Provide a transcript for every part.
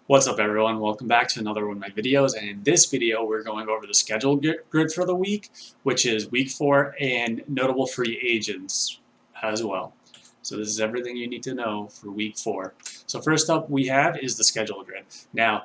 What's up everyone, welcome back to another one of my videos, and in this video we're going over the schedule grid for the week, which is week 4 and notable free agents as well. So this is everything you need to know for week 4. So first up we have is the schedule grid. Now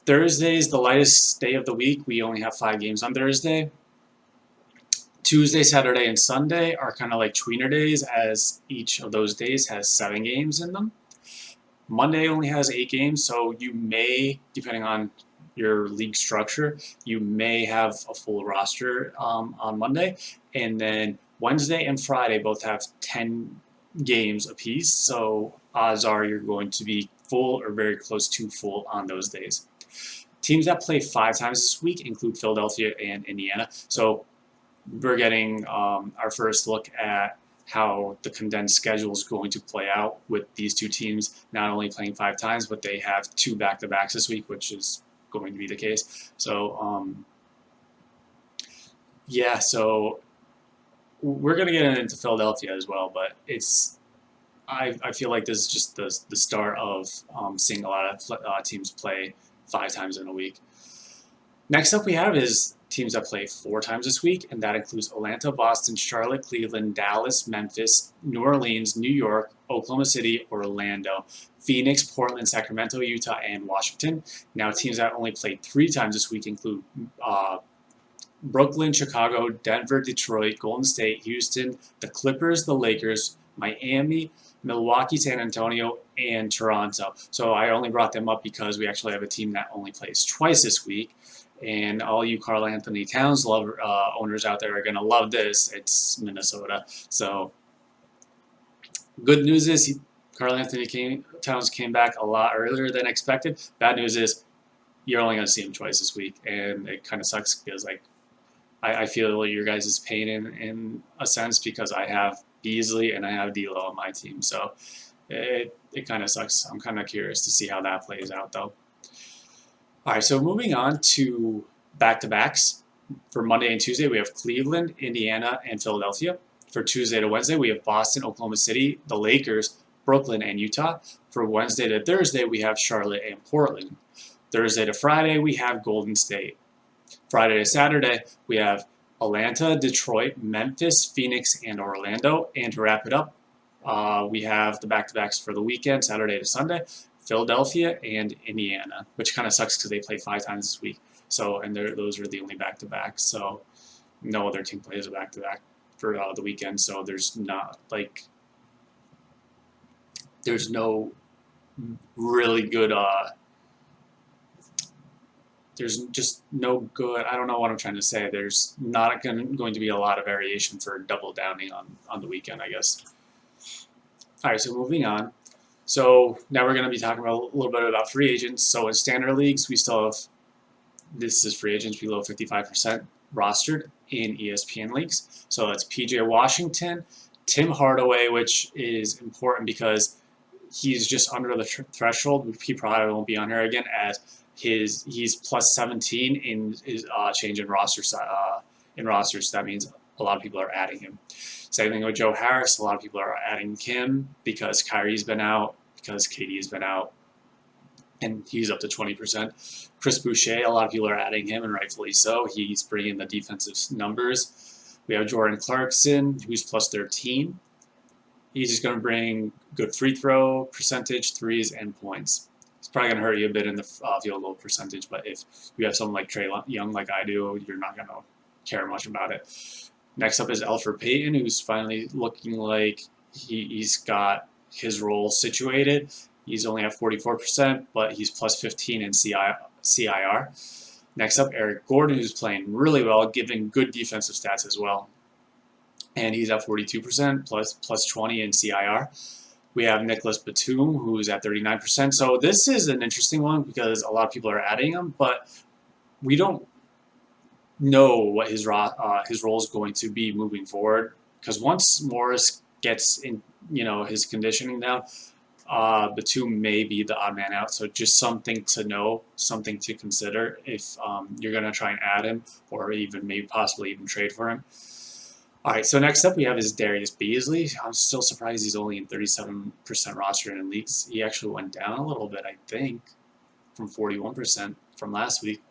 Thursday is the lightest day of the week, we only have 5 games on Thursday. Tuesday, Saturday, and Sunday are kind of like tweener days as each of those days has 7 games in them. Monday only has 8 games, so you may, depending on your league structure, you may have a full roster on Monday. And then Wednesday and Friday both have 10 games apiece, so odds are you're going to be full or very close to full on those days. Teams that play 5 times this week include Philadelphia and Indiana. So we're getting our first look at how the condensed schedule is going to play out with these two teams not only playing 5 times, but they have 2 back-to-backs this week, which is going to be the case. So, yeah, so we're going to get into Philadelphia as well, but I feel like this is just the start of seeing a lot of teams play 5 times in a week. Next up we have is teams that play 4 times this week, and that includes Atlanta, Boston, Charlotte, Cleveland, Dallas, Memphis, New Orleans, New York, Oklahoma City, Orlando, Phoenix, Portland, Sacramento, Utah, and Washington. Now teams that only played 3 times this week include Brooklyn, Chicago, Denver, Detroit, Golden State, Houston, the Clippers, the Lakers, Miami, Milwaukee, San Antonio, and Toronto. So I only brought them up because we actually have a team that only plays twice this week. And all you Karl-Anthony Towns owners out there are going to love this. It's Minnesota. So good news is Karl-Anthony Towns came back a lot earlier than expected. Bad news is you're only going to see him twice this week. And it kind of sucks because I feel your guys' pain in a sense because I have Beasley and I have D'Lo on my team. So it kind of sucks. I'm kind of curious to see how that plays out though. All right, so moving on to back-to-backs. For Monday and Tuesday, we have Cleveland, Indiana, and Philadelphia. For Tuesday to Wednesday, we have Boston, Oklahoma City, the Lakers, Brooklyn, and Utah. For Wednesday to Thursday, we have Charlotte and Portland. Thursday to Friday, we have Golden State. Friday to Saturday, we have Atlanta, Detroit, Memphis, Phoenix, and Orlando. And to wrap it up, we have the back-to-backs for the weekend, Saturday to Sunday. Philadelphia and Indiana, which kind of sucks because they play 5 times this week. So, and those are the only back-to-backs. So, no other team plays a back-to-back for the weekend. So, there's no really good. There's just no good. I don't know what I'm trying to say. There's not going to be a lot of variation for double downing on the weekend, I guess. All right, so moving on. So now we're going to be talking about a little bit about free agents. So in standard leagues, we still have, this is free agents below 55% rostered in ESPN leagues. So it's PJ Washington, Tim Hardaway, which is important because he's just under the threshold. He probably won't be on here again as he's plus 17 in his change in rosters. That means a lot of people are adding him. Same thing with Joe Harris. A lot of people are adding him because Kyrie's been out, because KD's been out, and he's up to 20%. Chris Boucher, a lot of people are adding him, and rightfully so. He's bringing the defensive numbers. We have Jordan Clarkson, who's plus 13. He's just going to bring good free throw percentage, threes, and points. It's probably going to hurt you a bit in the field goal percentage, but if you have someone like Trae Young, like I do, you're not going to care much about it. Next up is Elfrid Payton, who's finally looking like he's got his role situated. He's only at 44%, but he's plus 15 in CIR. Next up, Eric Gordon, who's playing really well, giving good defensive stats as well. And he's at 42%, plus 20 in CIR. We have Nicholas Batum, who's at 39%. So this is an interesting one because a lot of people are adding him, but we don't know what his role is going to be moving forward. Because once Morris gets in, his conditioning down, Batum may be the odd man out. So just something to know, something to consider if you're going to try and add him or even maybe possibly even trade for him. All right, so next up we have is Darius Beasley. I'm still surprised he's only in 37% roster in leagues. He actually went down a little bit, I think. from 41% from last week.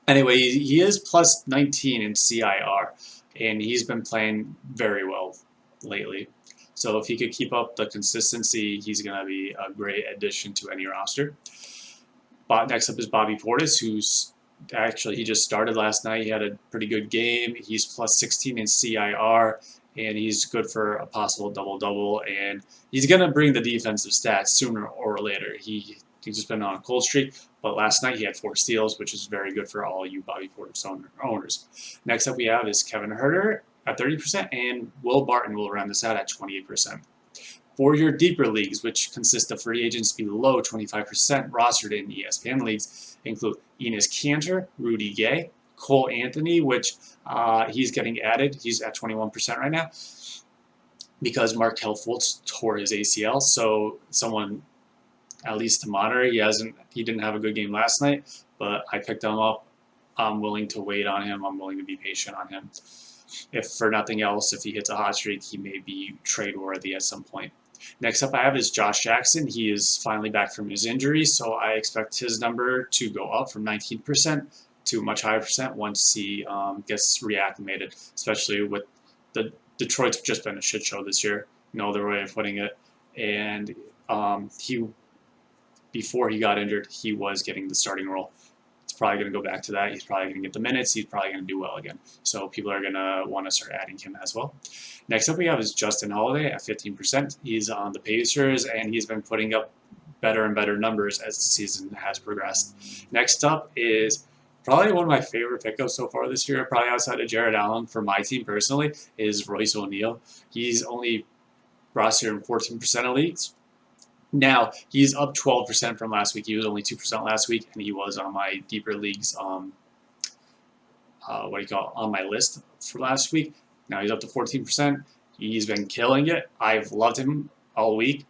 Anyway, he is plus 19 in CIR, and he's been playing very well lately. So if he could keep up the consistency, he's going to be a great addition to any roster. But next up is Bobby Portis, who's actually, he just started last night. He had a pretty good game. He's plus 16 in CIR, and he's good for a possible double-double, and he's going to bring the defensive stats sooner or later. He's just been on a cold streak, but last night he had 4 steals, which is very good for all you Bobby Portis owners. Next up we have is Kevin Huerter at 30%, and Will Barton will round this out at 28%. For your deeper leagues, which consist of free agents below 25% rostered in ESPN leagues, include Enes Kanter, Rudy Gay, Cole Anthony, which he's getting added. He's at 21% right now because Markelle Fultz tore his ACL. So someone, at least to monitor, he didn't have a good game last night, but I picked him up. I'm willing to wait on him. I'm willing to be patient on him. If for nothing else, if he hits a hot streak, he may be trade worthy at some point. Next up I have is Josh Jackson. He is finally back from his injury, so I expect his number to go up from 19% to a much higher percent once he gets reacclimated, especially with the Detroit's just been a shit show this year, no other way of putting it. And before he got injured, he was getting the starting role. It's probably going to go back to that. He's probably going to get the minutes. He's probably going to do well again. So people are going to want to start adding him as well. Next up we have is Justin Holiday at 15%. He's on the Pacers, and he's been putting up better and better numbers as the season has progressed. Next up is probably one of my favorite pickups so far this year, probably outside of Jared Allen for my team personally, is Royce O'Neal. He's only rostered in 14% of leagues. Now, he's up 12% from last week. He was only 2% last week, and he was on my deeper leagues, on my list for last week. Now he's up to 14%. He's been killing it. I've loved him all week.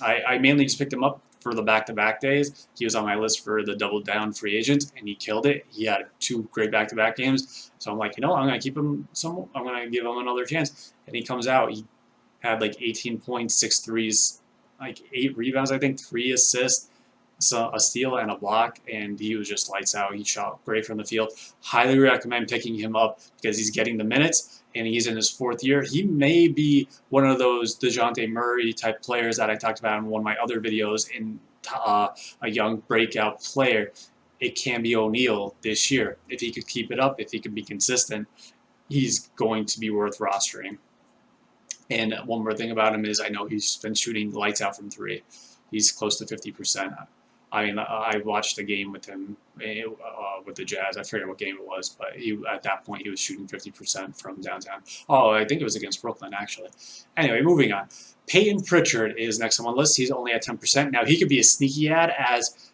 I mainly just picked him up for the back-to-back days. He was on my list for the double down free agents, and he killed it. He had 2 great back-to-back games. So I'm like, I'm going to keep him I'm going to give him another chance. And he comes out. He had like 18 points, 6 threes, like 8 rebounds, I think, 3 assists, so a steal and a block, and he was just lights out. He shot great from the field. Highly recommend picking him up because he's getting the minutes, and he's in his 4th year. He may be one of those DeJounte Murray type players that I talked about in one of my other videos in a young breakout player. It can be O'Neal this year. If he could keep it up, if he could be consistent, he's going to be worth rostering. And one more thing about him is I know he's been shooting lights out from 3. He's close to 50%. I mean, I watched a game with him with the Jazz. I forget what game it was, but at that point he was shooting 50% from downtown. Oh, I think it was against Brooklyn, actually. Anyway, moving on. Peyton Pritchard is next on my list. He's only at 10%. Now, he could be a sneaky ad as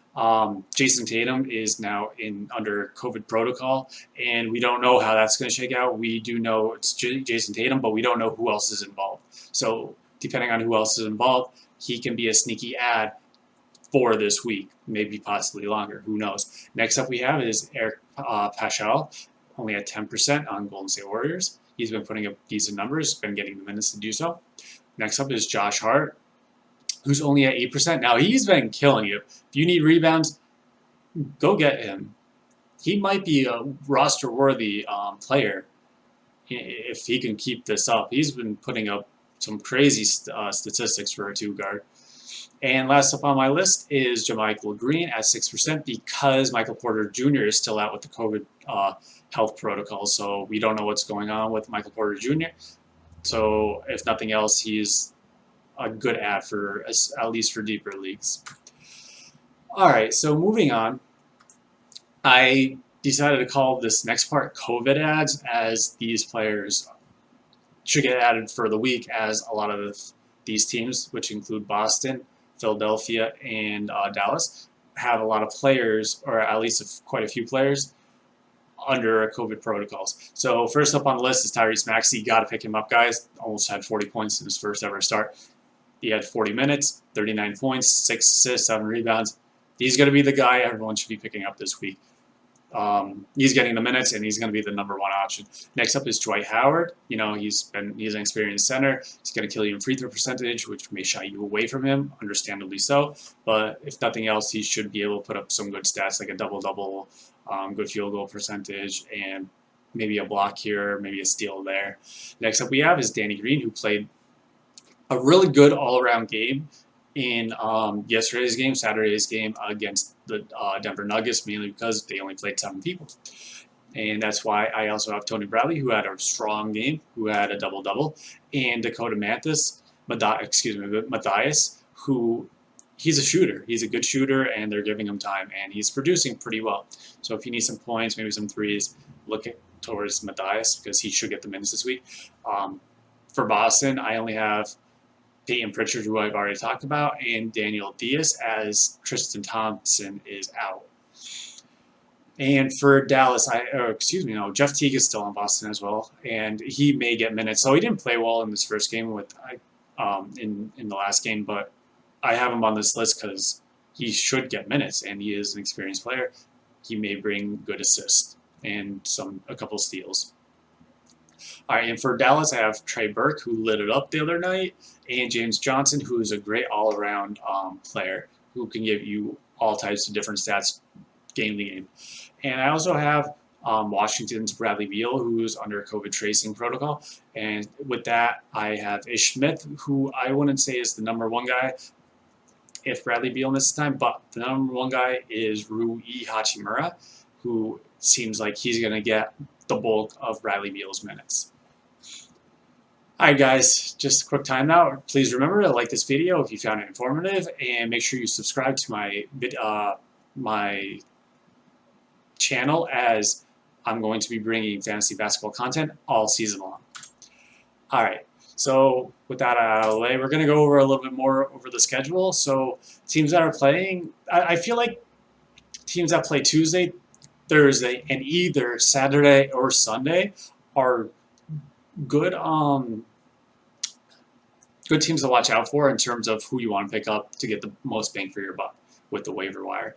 Jason Tatum is now under COVID protocol, and we don't know how that's going to shake out. We do know it's Jason Tatum, but we don't know who else is involved. So depending on who else is involved, he can be a sneaky ad for this week, maybe possibly longer. Who knows? Next up we have is Eric Paschall, only at 10% on Golden State Warriors. He's been putting up decent numbers, been getting the minutes to do so. Next up is Josh Hart, who's only at 8%. Now, he's been killing you. If you need rebounds, go get him. He might be a roster-worthy player if he can keep this up. He's been putting up some crazy statistics for a 2-guard. And last up on my list is JaMychal Green at 6% because Michael Porter Jr. is still out with the COVID health protocol. So we don't know what's going on with Michael Porter Jr. So if nothing else, he's a good ad for at least for deeper leagues. All right, so moving on, I decided to call this next part COVID ads, as these players should get added for the week, as a lot of these teams, which include Boston, Philadelphia, and Dallas, have a lot of players, or at least quite a few players, under COVID protocols. So first up on the list is Tyrese Maxey. You got to pick him up, guys. Almost had 40 points in his first ever start. He had 40 minutes, 39 points, 6 assists, 7 rebounds. He's going to be the guy everyone should be picking up this week. He's getting the minutes, and he's going to be the number one option. Next up is Dwight Howard. He's an experienced center. He's going to kill you in free throw percentage, which may shy you away from him, understandably so. But if nothing else, he should be able to put up some good stats like a double-double, good field goal percentage, and maybe a block here, maybe a steal there. Next up we have is Danny Green, who played a really good all-around game in Saturday's game against the Denver Nuggets, mainly because they only played 7 people. And that's why I also have Tony Bradley, who had a strong game, who had a double-double, and Dakota Mathias, who he's a shooter. He's a good shooter, and they're giving him time, and he's producing pretty well. So if you need some points, maybe some threes, look towards Mathias because he should get the minutes this week. For Boston, I only have Peyton Pritchard, who I've already talked about, and Daniel Diaz, as Tristan Thompson is out. And for Dallas, Jeff Teague is still on Boston as well, and he may get minutes. So he didn't play well in this first game in the last game, but I have him on this list because he should get minutes, and he is an experienced player. He may bring good assists and a couple steals. All right, and for Dallas, I have Trey Burke, who lit it up the other night, and James Johnson, who is a great all-around player who can give you all types of different stats game to game. And I also have Washington's Bradley Beal, who's under COVID tracing protocol. And with that, I have Ish Smith, who I wouldn't say is the number one guy if Bradley Beal misses time, but the number one guy is Rui Hachimura, who seems like he's going to get the bulk of Bradley Beal's minutes. Alright guys, just a quick timeout. Please remember to like this video if you found it informative, and make sure you subscribe to my channel, as I'm going to be bringing fantasy basketball content all season long. Alright, so with that out of the way, we're going to go over a little bit more over the schedule. So teams that are playing, I feel like teams that play Tuesday, Thursday, and either Saturday or Sunday are good good teams to watch out for in terms of who you want to pick up to get the most bang for your buck with the waiver wire.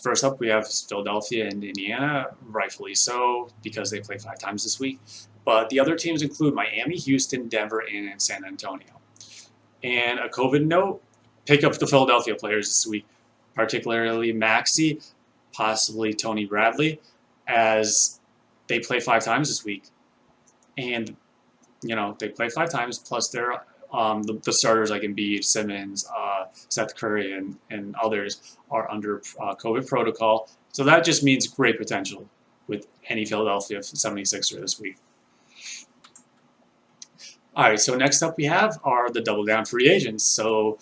First up, we have Philadelphia and Indiana, rightfully so, because they play 5 times this week. But the other teams include Miami, Houston, Denver, and San Antonio. And a COVID note, pick up the Philadelphia players this week, particularly Maxey, possibly Tony Bradley, as they play 5 times this week. And, they play 5 times, plus they're the starters like Embiid, Simmons, Seth Curry, and others are under COVID protocol. So that just means great potential with any Philadelphia 76er this week. All right, so next up we have are the double down free agents. So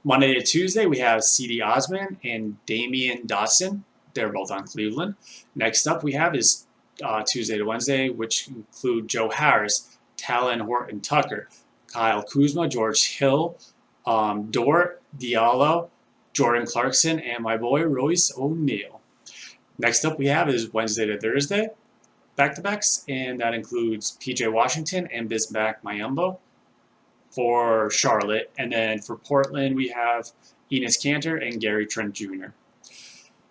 Monday to Tuesday we have C.D. Osman and Damian Dotson. They're both on Cleveland. Next up we have is Tuesday to Wednesday, which include Joe Harris, Talon Horton-Tucker, Kyle Kuzma, George Hill, Dort, Diallo, Jordan Clarkson, and my boy Royce O'Neal. Next up we have is Wednesday to Thursday, back-to-backs, and that includes P.J. Washington and Bismack Biyombo for Charlotte. And then for Portland, we have Enes Kanter and Gary Trent Jr.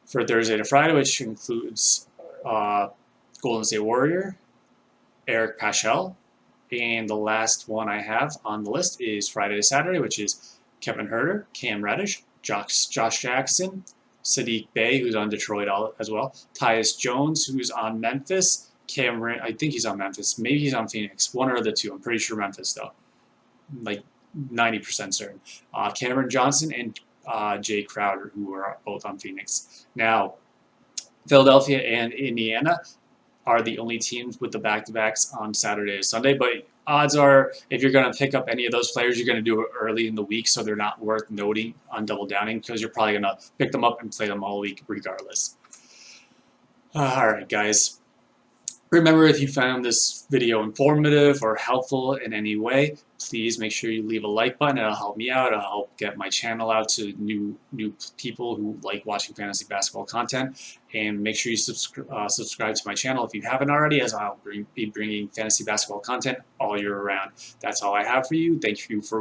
For Thursday to Friday, which includes Golden State Warrior, Eric Paschall. And the last one I have on the list is Friday to Saturday, which is Kevin Huerter, Cam Reddish, Josh Jackson, Saddiq Bey, who's on Detroit as well, Tyus Jones, who's on Memphis, Cameron, I think he's on Memphis, maybe he's on Phoenix, one or the two, I'm pretty sure Memphis though, like 90% certain, Cameron Johnson and Jay Crowder, who are both on Phoenix. Now, Philadelphia and Indiana are the only teams with the back-to-backs on Saturday and Sunday, but odds are if you're going to pick up any of those players, you're going to do it early in the week, so they're not worth noting on double downing because you're probably going to pick them up and play them all week regardless. All right, guys. Remember, if you found this video informative or helpful in any way, please make sure you leave a like button. It'll help me out. It'll help get my channel out to new people who like watching fantasy basketball content. And make sure you subscribe to my channel if you haven't already, as I'll be bringing fantasy basketball content all year round. That's all I have for you. Thank you for